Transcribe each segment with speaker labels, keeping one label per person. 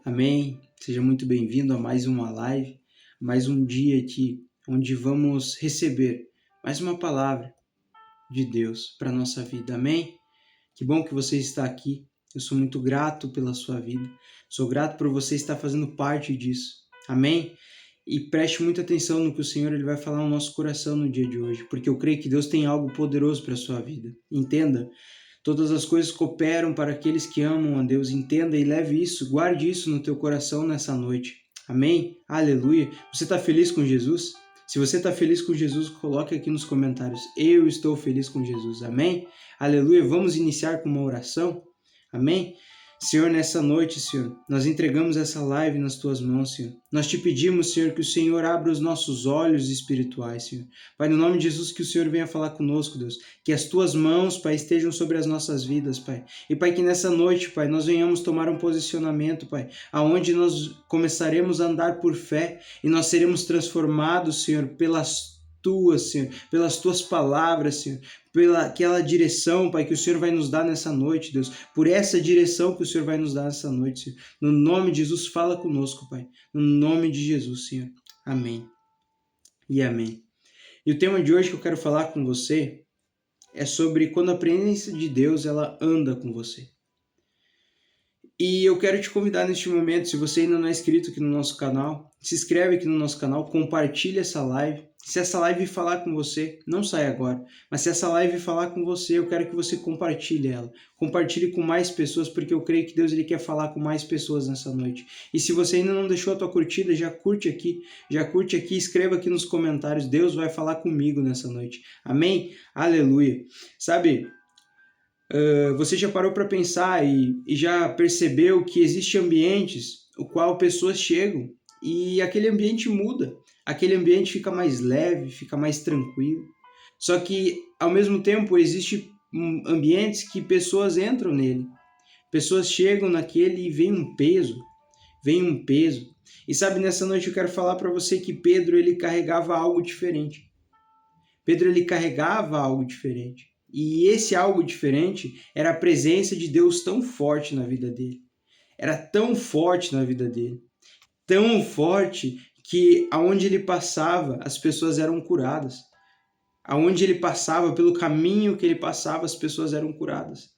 Speaker 1: Amém. Seja muito bem-vindo a mais uma live, mais um dia aqui, onde vamos receber mais uma palavra de Deus para a nossa vida. Amém? Que bom que você está aqui. Eu sou muito grato pela sua vida. Sou grato por você estar fazendo parte disso. Amém? E preste muita atenção no que o Senhor ele vai falar no nosso coração no dia de hoje, porque eu creio que Deus tem algo poderoso para a sua vida. Entenda. Todas as coisas cooperam para aqueles que amam a Deus. Entenda e leve isso, guarde isso no teu coração nessa noite. Amém? Aleluia. Você está feliz com Jesus? Se você está feliz com Jesus, coloque aqui nos comentários. Eu estou feliz com Jesus. Amém? Aleluia. Vamos iniciar com uma oração? Amém? Senhor, nessa noite, Senhor, nós entregamos essa live nas tuas mãos, Senhor. Nós te pedimos, Senhor, que o Senhor abra os nossos olhos espirituais, Senhor. Pai, no nome de Jesus, que o Senhor venha falar conosco, Deus. Que as tuas mãos, Pai, estejam sobre as nossas vidas, Pai. E, Pai, que nessa noite, Pai, nós venhamos tomar um posicionamento, Pai, aonde nós começaremos a andar por fé e nós seremos transformados, Senhor, pelas tuas, Senhor, pelas tuas palavras, Senhor, pela aquela direção, Pai, que o Senhor vai nos dar nessa noite, Deus, por essa direção que o Senhor vai nos dar nessa noite, Senhor. No nome de Jesus, fala conosco, Pai. No nome de Jesus, Senhor. Amém. E amém. E o tema de hoje que eu quero falar com você é sobre quando a presença de Deus ela anda com você. E eu quero te convidar neste momento, se você ainda não é inscrito aqui no nosso canal, se inscreve aqui no nosso canal, compartilha essa live. Se essa live falar com você, não sai agora, mas se essa live falar com você, eu quero que você compartilhe ela. Compartilhe com mais pessoas, porque eu creio que Deus ele quer falar com mais pessoas nessa noite. E se você ainda não deixou a tua curtida, já curte aqui, escreva aqui nos comentários. Deus vai falar comigo nessa noite. Amém? Aleluia. Sabe, você já parou para pensar e já percebeu que existem ambientes o qual pessoas chegam e aquele ambiente muda, aquele ambiente fica mais leve, fica mais tranquilo. Só que ao mesmo tempo existem ambientes que pessoas entram nele, pessoas chegam naquele e vem um peso, vem um peso. E sabe, nessa noite eu quero falar para você que Pedro ele carregava algo diferente. Pedro ele carregava algo diferente. E esse algo diferente era a presença de Deus tão forte na vida dele. Era tão forte na vida dele. Tão forte que aonde ele passava, as pessoas eram curadas. Aonde ele passava, pelo caminho que ele passava, as pessoas eram curadas.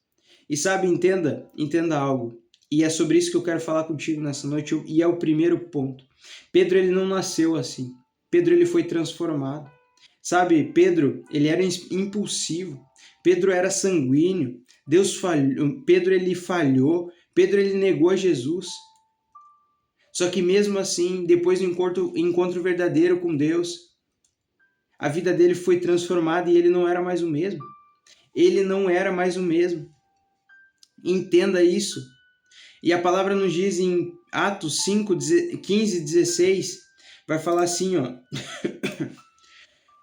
Speaker 1: E sabe, entenda algo. E é sobre isso que eu quero falar contigo nessa noite. E é o primeiro ponto. Pedro ele não nasceu assim. Pedro ele foi transformado. Sabe, Pedro, ele era impulsivo. Pedro era sanguíneo. Pedro ele falhou. Pedro ele negou Jesus. Só que mesmo assim, depois do encontro verdadeiro com Deus, a vida dele foi transformada e ele não era mais o mesmo. Ele não era mais o mesmo. Entenda isso. E a palavra nos diz em Atos 5, 15 e 16, vai falar assim, ó.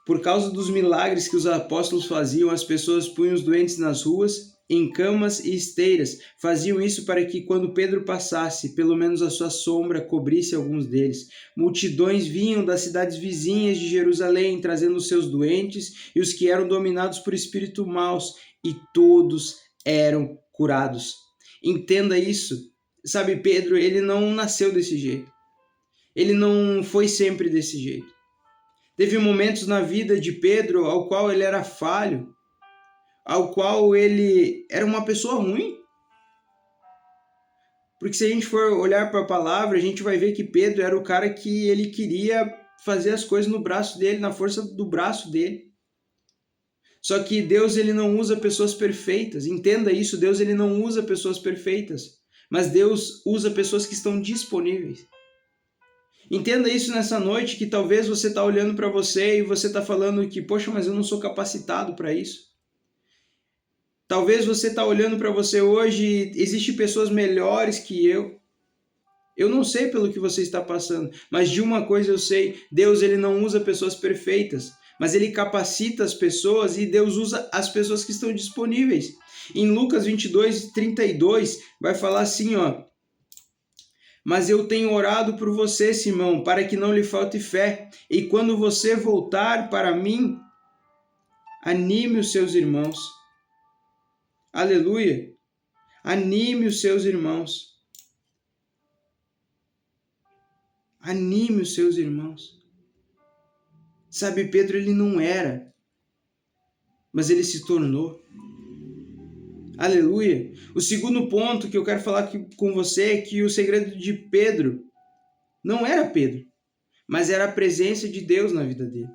Speaker 1: Por causa dos milagres que os apóstolos faziam, as pessoas punham os doentes nas ruas, em camas e esteiras. Faziam isso para que, quando Pedro passasse, pelo menos a sua sombra cobrisse alguns deles. Multidões vinham das cidades vizinhas de Jerusalém, trazendo os seus doentes e os que eram dominados por espíritos maus, e todos eram curados. Entenda isso. Sabe, Pedro, ele não nasceu desse jeito. Ele não foi sempre desse jeito. Teve momentos na vida de Pedro ao qual ele era falho, ao qual ele era uma pessoa ruim. Porque se a gente for olhar para a palavra, a gente vai ver que Pedro era o cara que ele queria fazer as coisas no braço dele, na força do braço dele. Só que Deus ele não usa pessoas perfeitas. Entenda isso, Deus ele não usa pessoas perfeitas, mas Deus usa pessoas que estão disponíveis. Entenda isso nessa noite, que talvez você está olhando para você e você está falando que, poxa, mas eu não sou capacitado para isso. Talvez você está olhando para você hoje e existem pessoas melhores que eu. Eu não sei pelo que você está passando, mas de uma coisa eu sei, Deus ele não usa pessoas perfeitas, mas ele capacita as pessoas e Deus usa as pessoas que estão disponíveis. Em Lucas 22, 32, vai falar assim, ó. Mas eu tenho orado por você, Simão, para que não lhe falte fé. E quando você voltar para mim, anime os seus irmãos. Aleluia! Anime os seus irmãos. Anime os seus irmãos. Sabe, Pedro ele não era, mas ele se tornou. Aleluia! O segundo ponto que eu quero falar aqui com você é que o segredo de Pedro não era Pedro, mas era a presença de Deus na vida dele.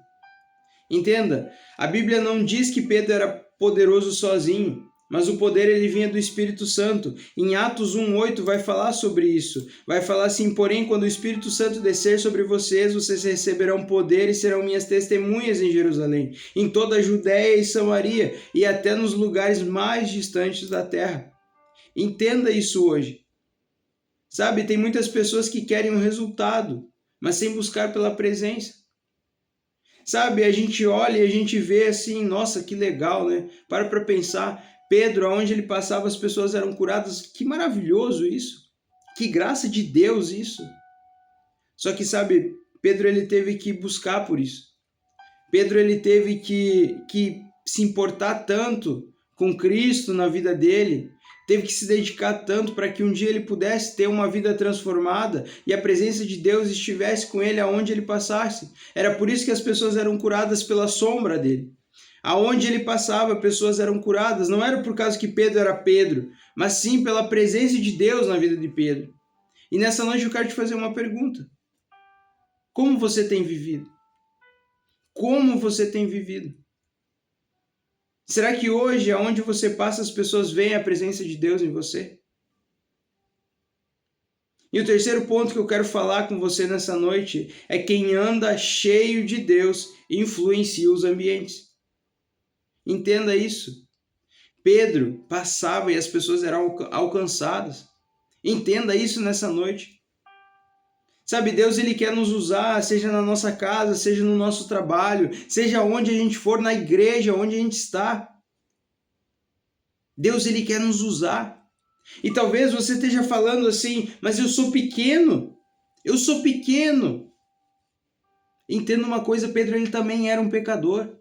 Speaker 1: Entenda, a Bíblia não diz que Pedro era poderoso sozinho, mas o poder ele vinha do Espírito Santo. Em Atos 1:8 vai falar sobre isso. Vai falar assim: porém, quando o Espírito Santo descer sobre vocês, vocês receberão poder e serão minhas testemunhas em Jerusalém, em toda a Judéia e Samaria e até nos lugares mais distantes da terra. Entenda isso hoje. Sabe, tem muitas pessoas que querem um resultado, mas sem buscar pela presença. Sabe, a gente olha e a gente vê assim, nossa, que legal, né? Para pensar, Pedro, aonde ele passava as pessoas eram curadas, que maravilhoso isso, que graça de Deus isso. Só que sabe, Pedro ele teve que buscar por isso. Pedro ele teve que se importar tanto com Cristo na vida dele, teve que se dedicar tanto para que um dia ele pudesse ter uma vida transformada e a presença de Deus estivesse com ele aonde ele passasse. Era por isso que as pessoas eram curadas pela sombra dele. Aonde ele passava, pessoas eram curadas. Não era por causa que Pedro era Pedro, mas sim pela presença de Deus na vida de Pedro. E nessa noite eu quero te fazer uma pergunta. Como você tem vivido? Como você tem vivido? Será que hoje, aonde você passa, as pessoas veem a presença de Deus em você? E o terceiro ponto que eu quero falar com você nessa noite é quem anda cheio de Deus influencia os ambientes. Entenda isso. Pedro passava e as pessoas eram alcançadas. Entenda isso nessa noite. Sabe, Deus ele quer nos usar, seja na nossa casa, seja no nosso trabalho, seja onde a gente for, na igreja, onde a gente está. Deus ele quer nos usar. E talvez você esteja falando assim, mas eu sou pequeno. Eu sou pequeno. Entenda uma coisa, Pedro ele também era um pecador.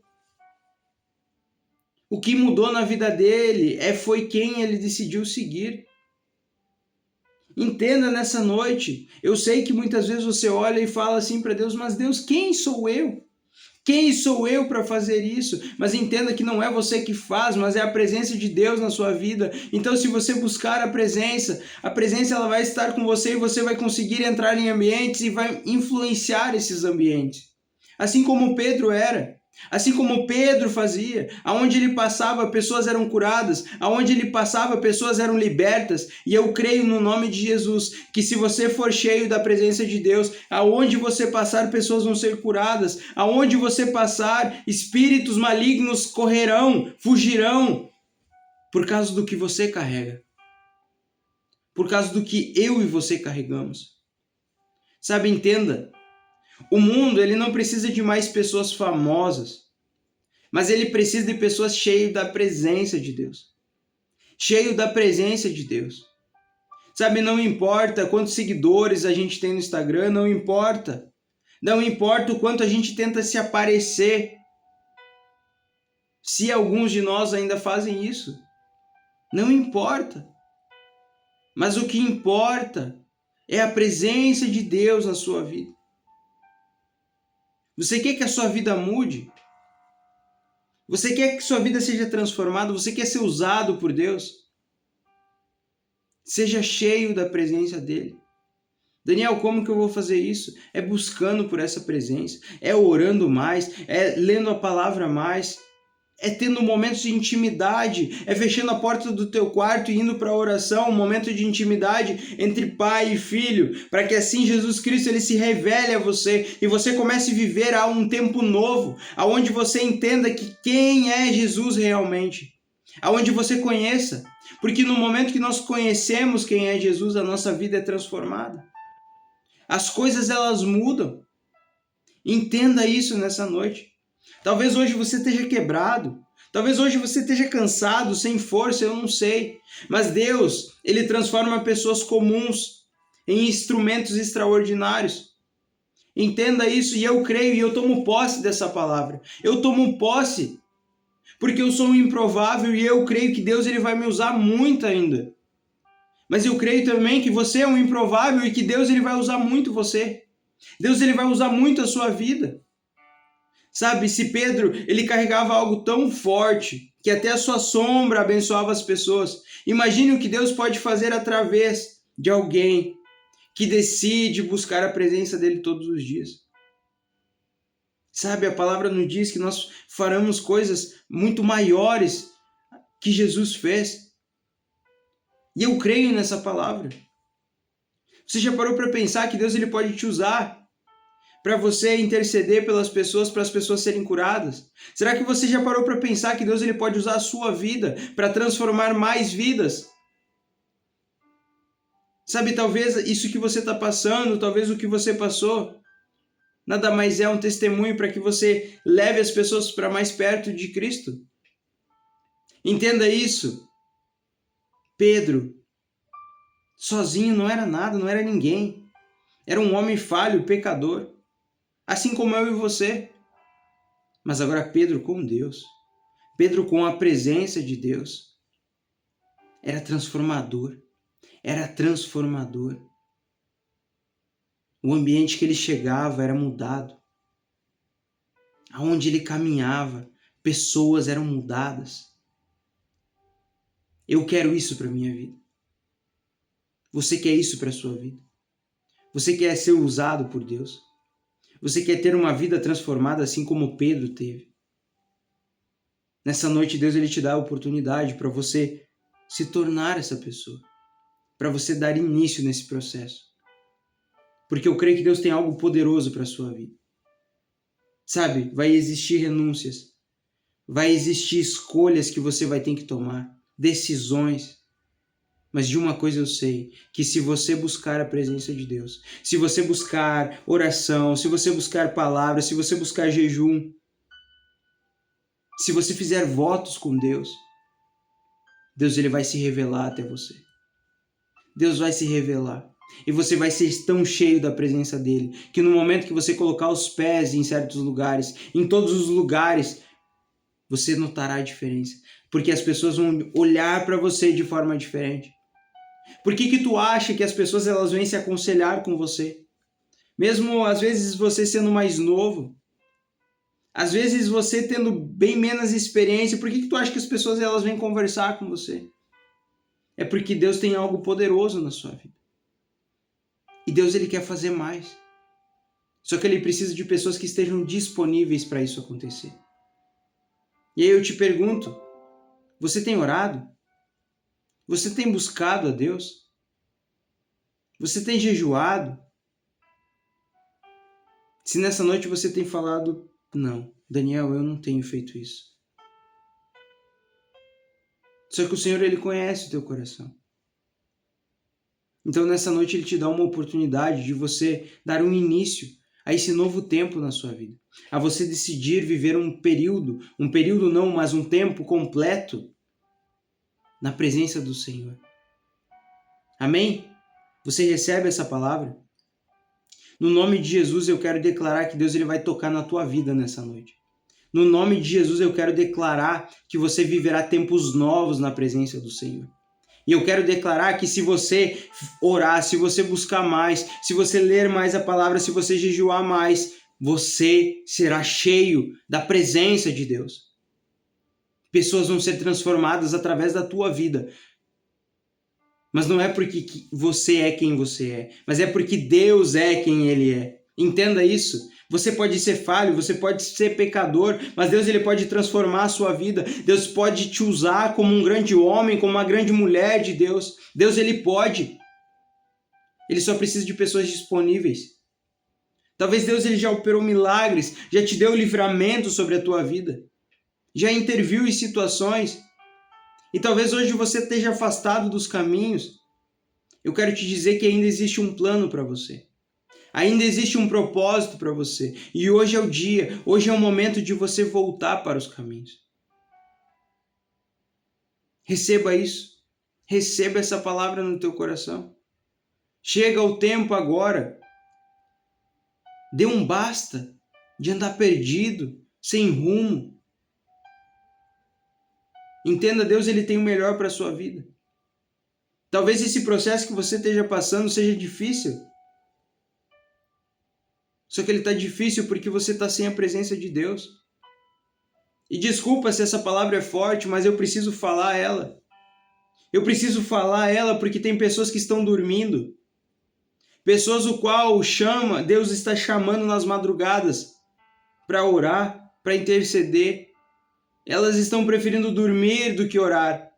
Speaker 1: O que mudou na vida dele foi quem ele decidiu seguir. Entenda nessa noite. Eu sei que muitas vezes você olha e fala assim para Deus, mas Deus, quem sou eu? Quem sou eu para fazer isso? Mas entenda que não é você que faz, mas é a presença de Deus na sua vida. Então, se você buscar a presença ela vai estar com você e você vai conseguir entrar em ambientes e vai influenciar esses ambientes. Assim como Pedro era. Assim como Pedro fazia, aonde ele passava, pessoas eram curadas, aonde ele passava, pessoas eram libertas, e eu creio no nome de Jesus, que se você for cheio da presença de Deus, aonde você passar, pessoas vão ser curadas, aonde você passar, espíritos malignos correrão, fugirão, por causa do que você carrega, por causa do que eu e você carregamos. Sabe, entenda, o mundo ele não precisa de mais pessoas famosas, mas ele precisa de pessoas cheias da presença de Deus. Cheio da presença de Deus. Sabe, não importa quantos seguidores a gente tem no Instagram, não importa. Não importa o quanto a gente tenta se aparecer. Se alguns de nós ainda fazem isso. Não importa. Mas o que importa é a presença de Deus na sua vida. Você quer que a sua vida mude? Você quer que sua vida seja transformada? Você quer ser usado por Deus? Seja cheio da presença dele. Daniel, como que eu vou fazer isso? É buscando por essa presença, é orando mais, é lendo a palavra mais, é tendo momentos de intimidade, é fechando a porta do teu quarto e indo para a oração, um momento de intimidade entre pai e filho, para que assim Jesus Cristo ele se revele a você e você comece a viver a um tempo novo, aonde você entenda que quem é Jesus realmente, aonde você conheça, porque no momento que nós conhecemos quem é Jesus, a nossa vida é transformada. As coisas elas mudam. Entenda isso nessa noite. Talvez hoje você esteja quebrado. Talvez hoje você esteja cansado, sem força, eu não sei. Mas Deus, ele transforma pessoas comuns em instrumentos extraordinários. Entenda isso e eu creio e eu tomo posse dessa palavra. Eu tomo posse porque eu sou um improvável e eu creio que Deus ele vai me usar muito ainda. Mas eu creio também que você é um improvável e que Deus ele vai usar muito você. Deus ele vai usar muito a sua vida. Sabe, se Pedro ele carregava algo tão forte que até a sua sombra abençoava as pessoas, imagine o que Deus pode fazer através de alguém que decide buscar a presença dele todos os dias. Sabe, a palavra nos diz que nós faremos coisas muito maiores que Jesus fez. E eu creio nessa palavra. Você já parou para pensar que Deus ele pode te usar para você interceder pelas pessoas, para as pessoas serem curadas? Será que você já parou para pensar que Deus ele pode usar a sua vida para transformar mais vidas? Sabe, talvez isso que você está passando, talvez o que você passou, nada mais é um testemunho para que você leve as pessoas para mais perto de Cristo. Entenda isso. Pedro, sozinho não era nada, não era ninguém. Era um homem falho, pecador, assim como eu e você. Mas agora Pedro com Deus, Pedro com a presença de Deus, era transformador, era transformador. O ambiente que ele chegava era mudado. Aonde ele caminhava, pessoas eram mudadas. Eu quero isso para a minha vida. Você quer isso para a sua vida? Você quer ser usado por Deus? Você quer ter uma vida transformada assim como Pedro teve? Nessa noite Deus ele te dá a oportunidade para você se tornar essa pessoa, para você dar início nesse processo. Porque eu creio que Deus tem algo poderoso para a sua vida. Sabe, vai existir renúncias, vai existir escolhas que você vai ter que tomar, decisões. Mas de uma coisa eu sei, que se você buscar a presença de Deus, se você buscar oração, se você buscar palavras, se você buscar jejum, se você fizer votos com Deus, Deus ele vai se revelar até você. Deus vai se revelar. E você vai ser tão cheio da presença dele, que no momento que você colocar os pés em certos lugares, em todos os lugares, você notará a diferença. Porque as pessoas vão olhar para você de forma diferente. Por que tu acha que as pessoas elas vêm se aconselhar com você? Mesmo às vezes você sendo mais novo, às vezes você tendo bem menos experiência, por que tu acha que as pessoas elas vêm conversar com você? É porque Deus tem algo poderoso na sua vida. E Deus ele quer fazer mais. Só que ele precisa de pessoas que estejam disponíveis para isso acontecer. E aí eu te pergunto, você tem orado? Você tem buscado a Deus? Você tem jejuado? Se nessa noite você tem falado, não, Daniel, eu não tenho feito isso. Só que o Senhor, ele conhece o teu coração. Então nessa noite ele te dá uma oportunidade de você dar um início a esse novo tempo na sua vida. A você decidir viver um período não, mas um tempo completo na presença do Senhor. Amém? Você recebe essa palavra? No nome de Jesus eu quero declarar que Deus ele vai tocar na tua vida nessa noite. No nome de Jesus eu quero declarar que você viverá tempos novos na presença do Senhor. E eu quero declarar que se você orar, se você buscar mais, se você ler mais a palavra, se você jejuar mais, você será cheio da presença de Deus. Pessoas vão ser transformadas através da tua vida. Mas não é porque você é quem você é, mas é porque Deus é quem Ele é. Entenda isso. Você pode ser falho, você pode ser pecador, mas Deus ele pode transformar a sua vida. Deus pode te usar como um grande homem, como uma grande mulher de Deus. Deus ele pode. Ele só precisa de pessoas disponíveis. Talvez Deus ele já operou milagres, já te deu livramento sobre a tua vida, já interviu em situações. E talvez hoje você esteja afastado dos caminhos. Eu quero te dizer que ainda existe um plano para você. Ainda existe um propósito para você. E hoje é o dia, hoje é o momento de você voltar para os caminhos. Receba isso. Receba essa palavra no teu coração. Chega o tempo agora. Dê um basta de andar perdido, sem rumo. Entenda, Deus ele tem o melhor para a sua vida. Talvez esse processo que você esteja passando seja difícil. Só que ele está difícil porque você está sem a presença de Deus. E desculpa se essa palavra é forte, mas eu preciso falar ela. Eu preciso falar ela porque tem pessoas que estão dormindo. Pessoas o qual chama, Deus está chamando nas madrugadas para orar, para interceder. Elas estão preferindo dormir do que orar.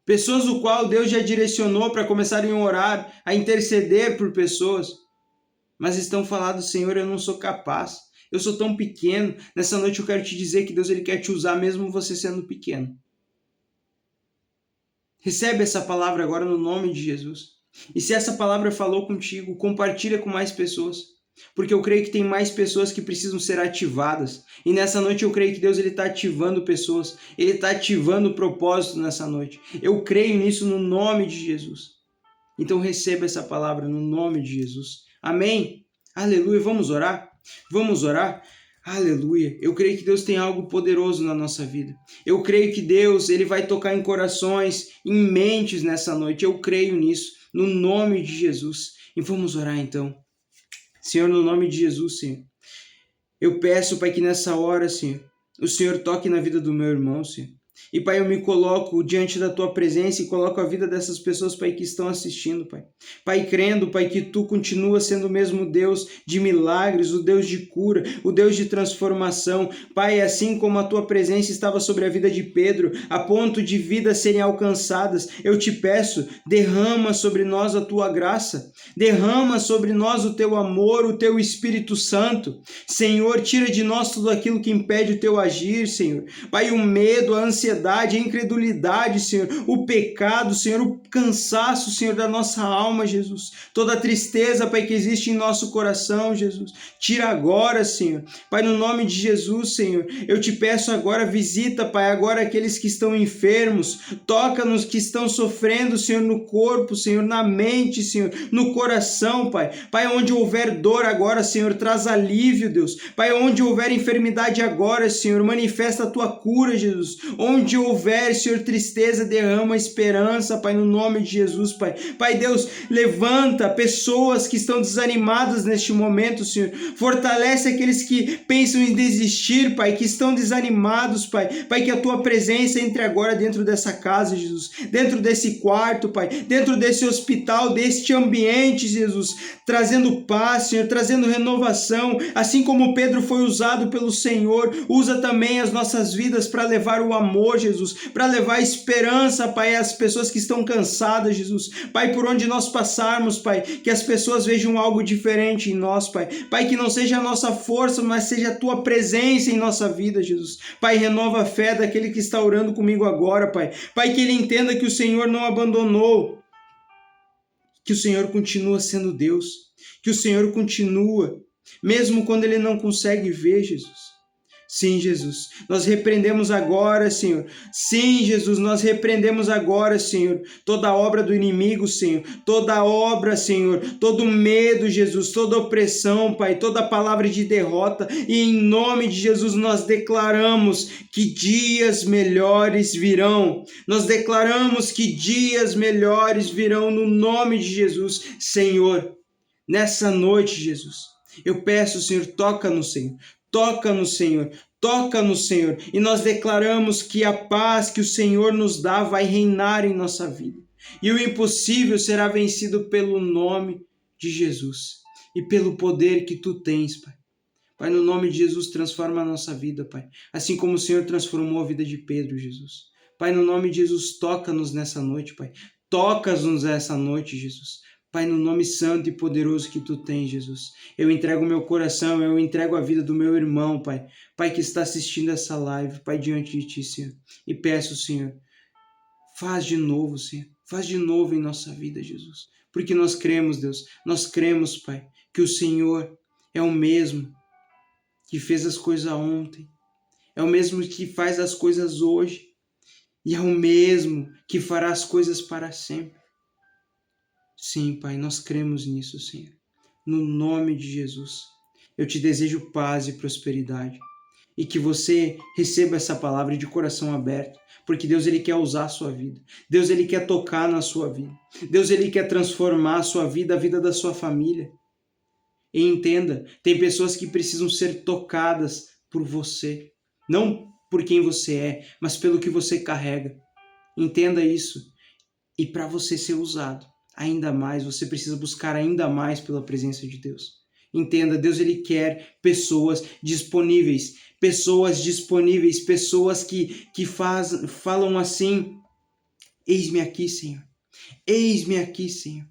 Speaker 1: Pessoas o qual Deus já direcionou para começarem a orar, a interceder por pessoas, mas estão falando: Senhor, eu não sou capaz, eu sou tão pequeno. Nessa noite eu quero te dizer que Deus ele quer te usar mesmo você sendo pequeno. Recebe essa palavra agora no nome de Jesus. E se essa palavra falou contigo, compartilha com mais pessoas. Porque eu creio que tem mais pessoas que precisam ser ativadas. E nessa noite eu creio que Deus está ativando pessoas. Ele está ativando o propósito nessa noite. Eu creio nisso no nome de Jesus. Então receba essa palavra no nome de Jesus. Amém? Aleluia. Vamos orar? Vamos orar? Aleluia. Eu creio que Deus tem algo poderoso na nossa vida. Eu creio que Deus ele vai tocar em corações, em mentes nessa noite. Eu creio nisso, no nome de Jesus. E vamos orar então. Senhor, no nome de Jesus, Senhor, eu peço, Pai, que nessa hora, Senhor, o Senhor toque na vida do meu irmão, Senhor. E, Pai, eu me coloco diante da Tua presença e coloco a vida dessas pessoas, Pai, que estão assistindo, Pai. Pai, crendo, Pai, que Tu continua sendo o mesmo Deus de milagres, o Deus de cura, o Deus de transformação. Pai, assim como a Tua presença estava sobre a vida de Pedro, a ponto de vidas serem alcançadas, eu te peço, derrama sobre nós a Tua graça, derrama sobre nós o Teu amor, o Teu Espírito Santo. Senhor, tira de nós tudo aquilo que impede o Teu agir, Senhor. Pai, o medo, a ansiedade, a incredulidade, Senhor, o pecado, Senhor, o cansaço, Senhor, da nossa alma, Jesus, toda a tristeza, Pai, que existe em nosso coração, Jesus, tira agora, Senhor. Pai, no nome de Jesus, Senhor, eu te peço agora, visita, Pai, agora aqueles que estão enfermos, toca nos que estão sofrendo, Senhor, no corpo, Senhor, na mente, Senhor, no coração, Pai. Pai, onde houver dor agora, Senhor, traz alívio, Deus. Pai, onde houver enfermidade agora, Senhor, manifesta a Tua cura, Jesus. Onde houver, Senhor, tristeza, derrama esperança, Pai, no nome de Jesus, Pai. Pai, Deus, levanta pessoas que estão desanimadas neste momento, Senhor. Fortalece aqueles que pensam em desistir, Pai, que estão desanimados, Pai. Pai, que a Tua presença entre agora dentro dessa casa, Jesus. Dentro desse quarto, Pai. Dentro desse hospital, deste ambiente, Jesus. Trazendo paz, Senhor, trazendo renovação. Assim como Pedro foi usado pelo Senhor, usa também as nossas vidas para levar o amor, Jesus, para levar esperança, Pai, às pessoas que estão cansadas, Jesus. Pai, por onde nós passarmos, Pai, que as pessoas vejam algo diferente em nós, Pai. Pai, que não seja a nossa força, mas seja a Tua presença em nossa vida, Jesus. Pai, renova a fé daquele que está orando comigo agora, Pai. Pai, que ele entenda que o Senhor não abandonou, que o Senhor continua sendo Deus, que o Senhor continua, mesmo quando ele não consegue ver, Jesus. Sim, Jesus, nós repreendemos agora, Senhor. Sim, Jesus, nós repreendemos agora, Senhor, toda obra do inimigo, Senhor, toda obra, Senhor, todo medo, Jesus, toda opressão, Pai, toda palavra de derrota, e em nome de Jesus nós declaramos que dias melhores virão. Nós declaramos que dias melhores virão no nome de Jesus, Senhor. Nessa noite, Jesus, eu peço, Senhor, toca no Senhor. Toca no Senhor, toca no Senhor, e nós declaramos que a paz que o Senhor nos dá vai reinar em nossa vida, e o impossível será vencido pelo nome de Jesus, e pelo poder que Tu tens, Pai. Pai, no nome de Jesus, transforma a nossa vida, Pai, assim como o Senhor transformou a vida de Pedro, Jesus. Pai, no nome de Jesus, toca-nos nessa noite, Pai, toca-nos nessa noite, Jesus. Pai, no nome santo e poderoso que Tu tens, Jesus, eu entrego o meu coração, eu entrego a vida do meu irmão, Pai, Pai que está assistindo essa live, Pai, diante de Ti, Senhor, e peço, Senhor, faz de novo, Senhor, faz de novo em nossa vida, Jesus, porque nós cremos, Deus, nós cremos, Pai, que o Senhor é o mesmo que fez as coisas ontem, é o mesmo que faz as coisas hoje, e é o mesmo que fará as coisas para sempre. Sim, Pai, nós cremos nisso, Senhor. No nome de Jesus, eu te desejo paz e prosperidade. E que você receba essa palavra de coração aberto, porque Deus ele quer usar a sua vida. Deus ele quer tocar na sua vida. Deus ele quer transformar a sua vida, a vida da sua família. E entenda, tem pessoas que precisam ser tocadas por você. Não por quem você é, mas pelo que você carrega. Entenda isso. E para você ser usado ainda mais, você precisa buscar ainda mais pela presença de Deus. Entenda, Deus ele quer pessoas disponíveis, pessoas que falam assim: eis-me aqui, Senhor. Eis-me aqui, Senhor.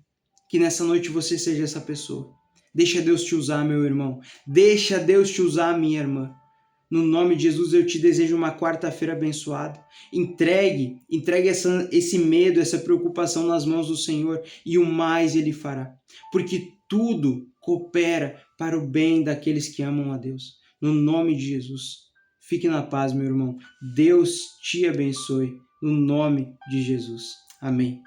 Speaker 1: Que nessa noite você seja essa pessoa. Deixa Deus te usar, meu irmão. Deixa Deus te usar, minha irmã. No nome de Jesus, eu te desejo uma quarta-feira abençoada. Entregue esse medo, essa preocupação nas mãos do Senhor e o mais Ele fará. Porque tudo coopera para o bem daqueles que amam a Deus. No nome de Jesus. Fique na paz, meu irmão. Deus te abençoe. No nome de Jesus. Amém.